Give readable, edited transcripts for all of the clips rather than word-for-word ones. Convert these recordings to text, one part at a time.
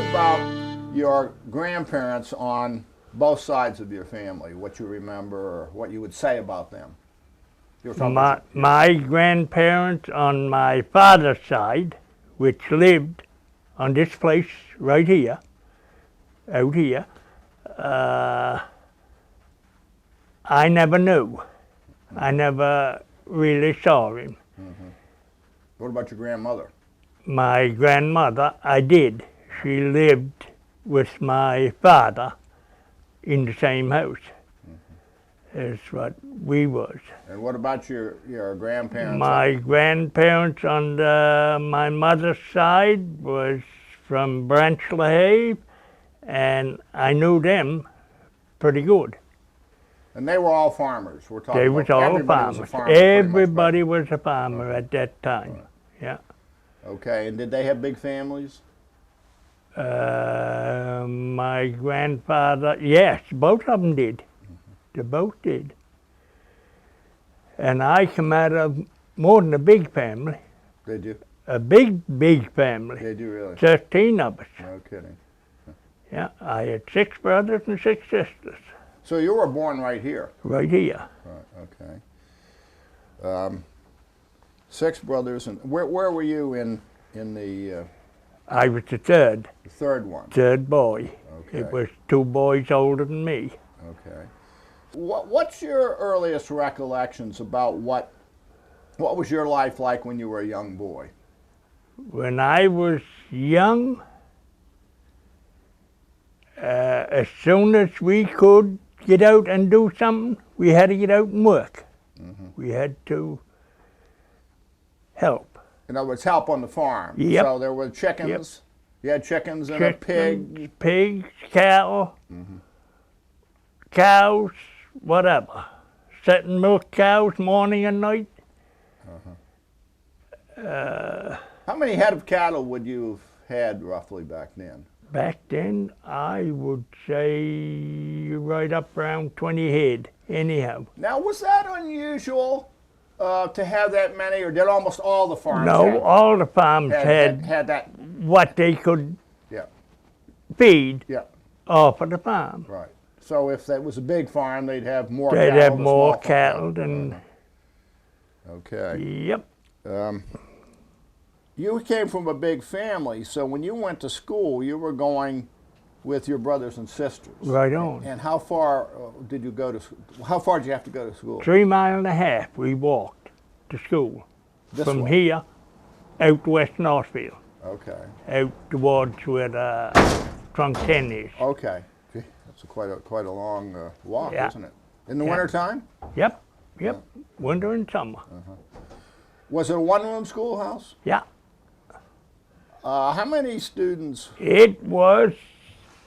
about your grandparents on both sides of your family, what you remember or what you would say about them. My grandparents on my father's side, which lived on this place right here, out here, I never knew. I never really saw him. Mm-hmm. What about your grandmother? My grandmother, I did. She lived with my father in the same house as what we was. And what about your grandparents? My grandparents on my mother's side was from Bridgewater, and I knew them pretty good. And they were all farmers. We're talking. They was all farmers. Everybody was a farmer at that time. Right. Yeah. Okay. And did they have big families? My grandfather, yes, both of them did. They both did. And I come out of more than a big family. Did you? A big family. Did you really? 13 of us. No kidding. Yeah, I had 6 brothers and 6 sisters. So you were born right here? Right here. Right, okay. 6 brothers, and where were you in the... I was the third. The third one? Third boy. Okay. It was 2 boys older than me. Okay. What's your earliest recollections about what was your life like when you were a young boy? When I was young, as soon as we could get out and do something, we had to get out and work. Mm-hmm. We had to help. In other words, help on the farm. Yep. So there were chickens. Yep. You had chickens and a pig. Pigs, cattle, cows, whatever. Sit and milk cows morning and night. How many head of cattle would you have had roughly back then? Back then, I would say right up around 20 head, anyhow. Now, was that unusual to have that many, or did almost all the farms No, all the farms had that, what they could feed off of the farm. Right. So if that was a big farm, they'd have more cattle. They'd have more cattle than... Okay. Yep. You came from a big family, so when you went to school, you were going with your brothers and sisters. Right on. And how far did you go to? How far did you have to go to school? 3.5 miles we walked to school. From way? Here out to West Northfield. Okay. Out towards where the Trunk 10 is. Okay. Gee, that's quite a long walk, isn't it? In the wintertime? Yep. Winter and summer. Was it a one-room schoolhouse? Yeah. How many students? It was,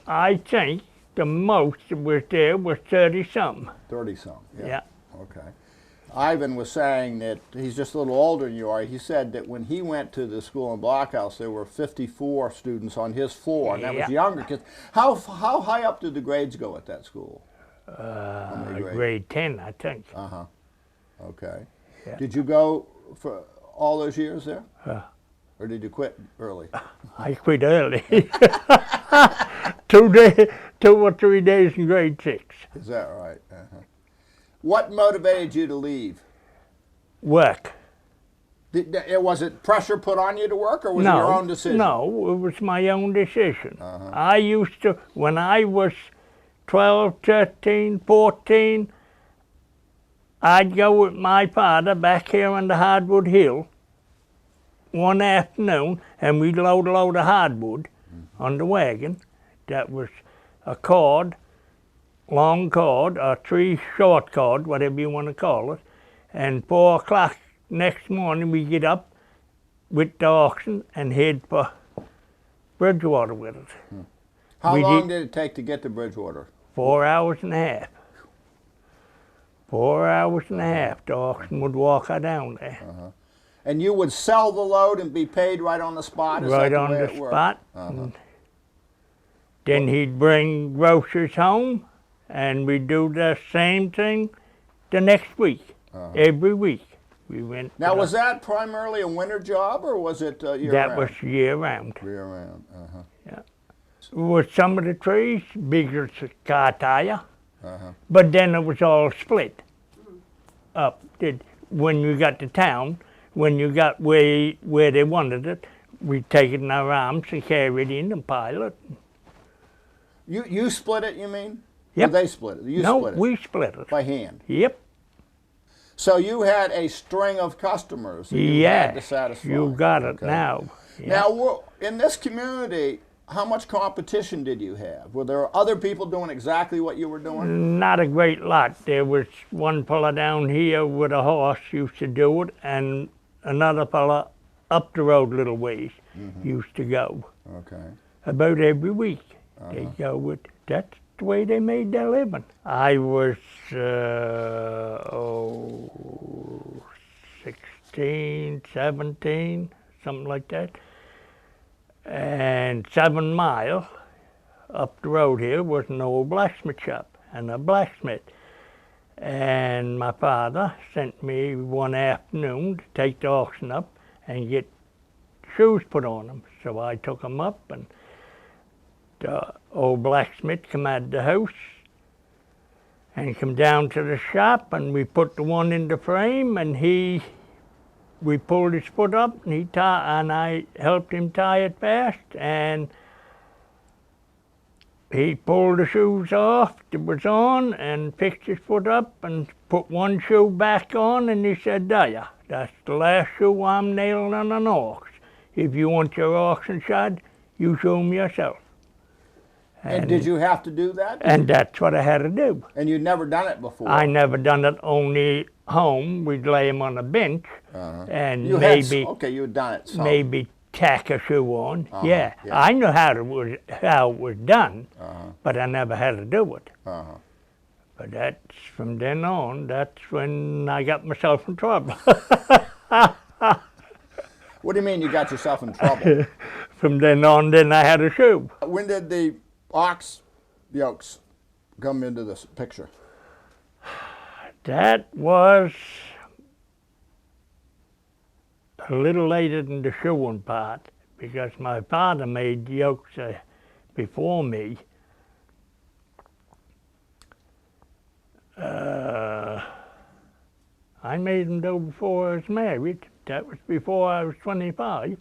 I think, the most that was there was 30-something. 30-something, yeah. Okay. Ivan was saying that he's just a little older than you are. He said that when he went to the school in Blockhouse, there were 54 students on his floor, and that was younger kids. How high up did the grades go at that school? Grade 10, I think. Okay. Yeah. Did you go for all those years there? Or did you quit early? I quit early. 2 or 3 days in grade 6. Is that right? What motivated you to leave? Work. Was it pressure put on you to work, or was it your own decision? No, it was my own decision. I used to, when I was 12, 13, 14, I'd go with my father back here on the Hardwood Hill one afternoon, and we'd load a load of hardwood on the wagon. That was a cord, long cord, or 3 short cord, whatever you want to call it. And 4 o'clock next morning, we get up with the oxen and head for Bridgewater with it. How long did it take to get to Bridgewater? 4 hours and a half. 4 hours and a half, the oxen would walk her down there. And you would sell the load and be paid right on the spot? Right on the spot. Then he'd bring groceries home, and we'd do the same thing the next week, every week. We went. Now, was that primarily a winter job, or was it year-round? That was year-round. Year-round, Yeah. With some of the trees, bigger as a car tire, but then it was all split up. When you got to town, when you got where they wanted it, we take it in our arms and carry it in and pile it. You split it, you mean? Yep. Or they split it? You No, split it? we split it. By hand? Yep. So you had a string of customers that you had to satisfy. You got it now. Yep. Now, in this community, how much competition did you have? Were there other people doing exactly what you were doing? Not a great lot. There was one fella down here with a horse used to do it, and another fella up the road a little ways used to go. Okay. About every week they go with. That's the way they made their living. I was 16, 17, something like that. And 7 miles up the road here was an old blacksmith shop and a blacksmith. And my father sent me one afternoon to take the oxen up and get shoes put on them. So I took them up, and the old blacksmith come out of the house and come down to the shop, and we put the one in the frame, and we pulled his foot up, and I helped him tie it fast, and he pulled the shoes off that was on and fixed his foot up and put one shoe back on, and he said, "There, that's the last shoe I'm nailing on an ox. If you want your oxen shod, you shoe 'em yourself." And did you have to do that? And that's what I had to do. And you'd never done it before? I never done it, only home. We'd lay him on a bench and you maybe you'd done it. So. maybe tack a shoe on. Yeah, I knew how it was done, but I never had to do it. But that's from then on. That's when I got myself in trouble. What do you mean you got yourself in trouble? From then on, then I had a shoe. When did the ox yokes come into this picture? That was a little later than the shoeing part, because my father made yokes before me. I made them though before I was married. That was before I was 25.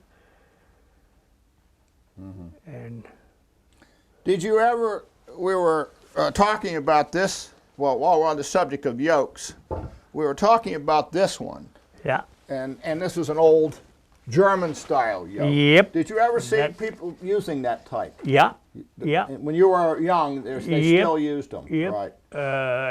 And did you ever, we were talking about this, well, while we're on the subject of yokes, we were talking about this one. yeah. And this was an old German style yoke. Yep. Did you ever see people using that type? Yeah. Yeah. When you were young, they still used them. Yep. Right.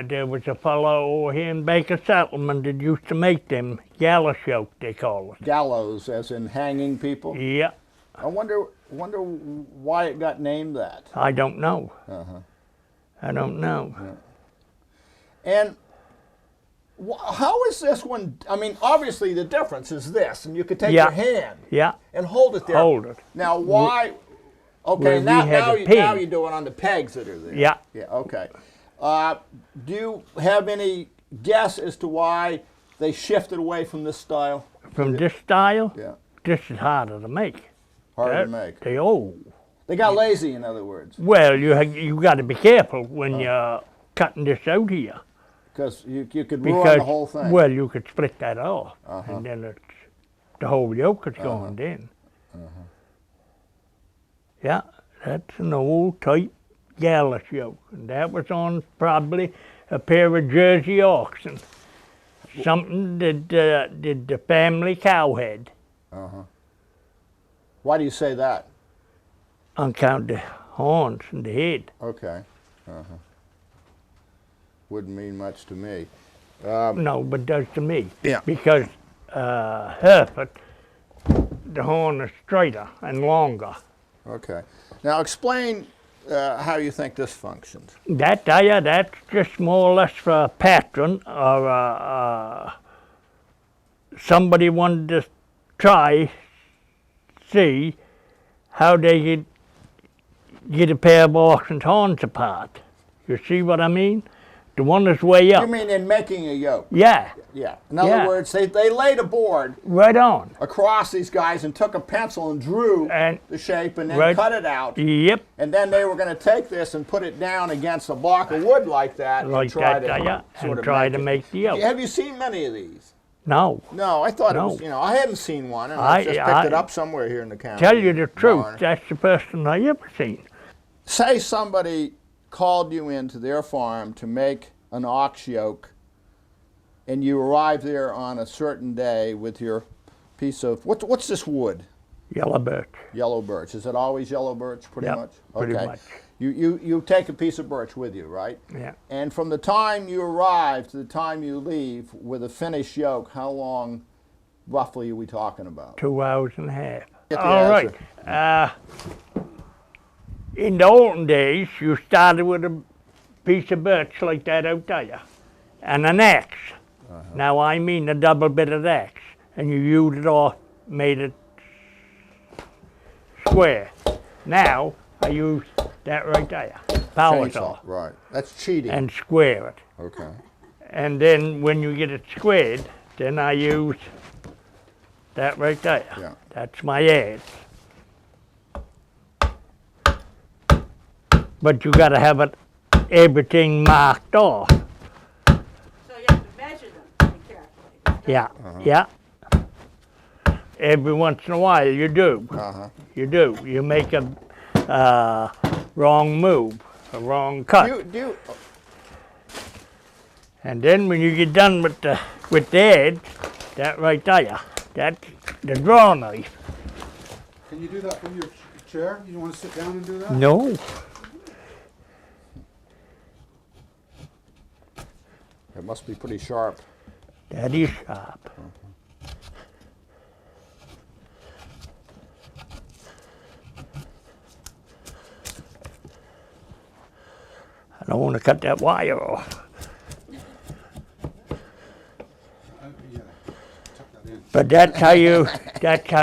There was a fellow over here in Baker Settlement that used to make them gallows yoke, they call it. Gallows, as in hanging people? Yeah. I wonder why it got named that. I don't know. I don't know. And how is this one? I mean, obviously the difference is this, and you could take your hand and hold it there. Hold it. Now, why? Okay, now you do it on the pegs that are there. Yeah. Yeah. Okay. Do you have any guess as to why they shifted away from this style? From this style? Yeah. This is harder to make. Harder to make. They old. They got lazy, in other words. Well, you got to be careful when you're cutting this out here. Because you could ruin the whole thing. Well, you could split that off, and then the whole yoke is going in. Yeah, that's an old type gallows yoke, and that was on probably a pair of Jersey oxen. Something that the family cow had. Why do you say that? On account of the horns and the head. Okay. Wouldn't mean much to me. No, but does to me. Yeah. Because Hereford, the horn is straighter and longer. Okay. Now explain how you think this functions. That's just more or less for a patron or somebody wanted to try, see how they could get a pair of oxen's horns apart. You see what I mean? the one that's way up. You mean in making a yoke? Yeah, Yeah. In other words, they laid a board right on. across these guys and took a pencil and drew And the shape and then cut it out. Yep. And then they were going to take this and put it down against a block of wood like that Like and try that, to yeah, sort and of try make to it. make the yoke. Have you seen many of these? No. No, I thought No. it was, you know, I hadn't seen one, and I just picked it up somewhere here in the county. Tell you the truth, Barn. that's the first one I ever seen. Say somebody called you into their farm to make an ox yoke, and you arrive there on a certain day with your piece of, what's this wood? Yellow birch. Yellow birch. Is it always yellow birch, pretty Yep, much? pretty much. You take a piece of birch with you, right? Yeah. And from the time you arrive to the time you leave with a finished yoke, how long roughly are we talking about? 2 hours and a half. Get the All right. answer. In the olden days, you started with a piece of birch like that out there, and an axe. Now I mean a double-bitted axe, and you used it off, made it square. Now I use that right there, power Chainsaw, saw, right. That's cheating. and square it. Okay. And then when you get it squared, then I use that right there. Yeah. That's my adze. But you gotta have it, everything marked off. So you have to measure them pretty carefully. Yeah, yeah. Every once in a while you do. You do. You make a wrong move, a wrong cut. And then when you get done with the edge, that right there, that's the draw knife. Can you do that from your chair? You want to sit down and do that? No, It must be pretty sharp. that is sharp. I don't want to cut that wire off. Yeah. Tuck that in. But that's how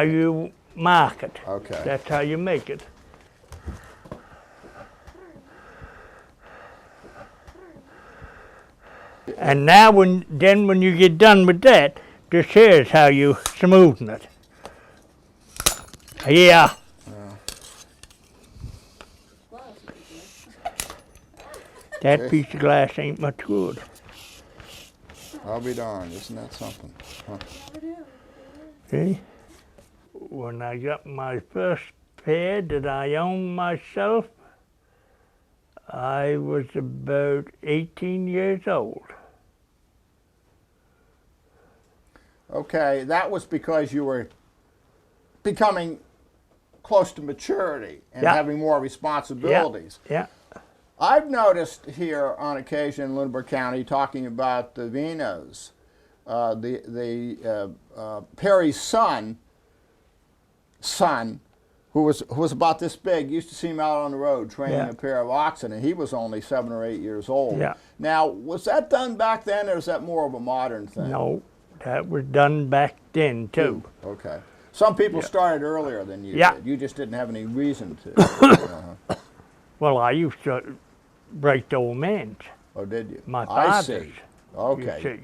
you mark it. Okay. That's how you make it. And now when you get done with that, this here is how you smoothen it. Yeah. That piece of glass ain't much good. I'll be darned. Isn't that something? Huh. See? When I got my first pair that I owned myself, I was about 18 years old. Okay, that was because you were becoming close to maturity and Yeah. having more responsibilities. Yeah. I've noticed here on occasion in Lunenburg County talking about the Vinos, Perry's son, who was about this big, used to see him out on the road training Yeah. a pair of oxen, and he was only 7 or 8 years old. Yeah. Now, was that done back then, or is that more of a modern thing? No, that was done back then too. Okay. Some people started earlier than you Yeah. did. You just didn't have any reason to. Well, I used to break the old man's, Oh, did you? my I father's. see. You Okay. see.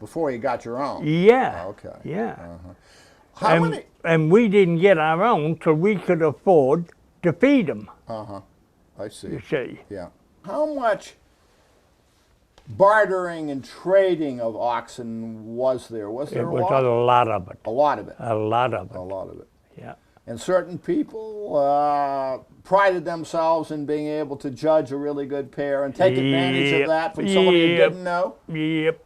Before you got your own. Yeah. Okay. Yeah. How many? And we didn't get our own till we could afford to feed them, I see. you see. Yeah. How much bartering and trading of oxen was there? Was there It a was lot? a lot of it, A lot of it. a lot of A it, lot of it. yeah. And certain people prided themselves in being able to judge a really good pair and take advantage of Yep. that from somebody who Yep. didn't know. Yep.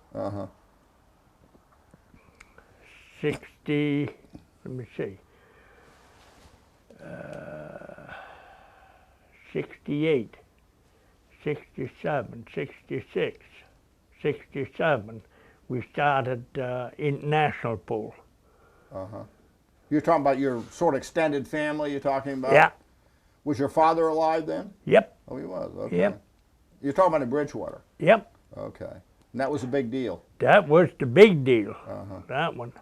60, let me see, 68, 67, 66, 67, we started international pool. You're talking about your sort of extended family you're talking about? Yeah, Was your father alive then? yep, Oh, he was. Okay. Yep. You're talking about in Bridgewater. yep. Okay. And that was a big deal. That was the big deal, that one.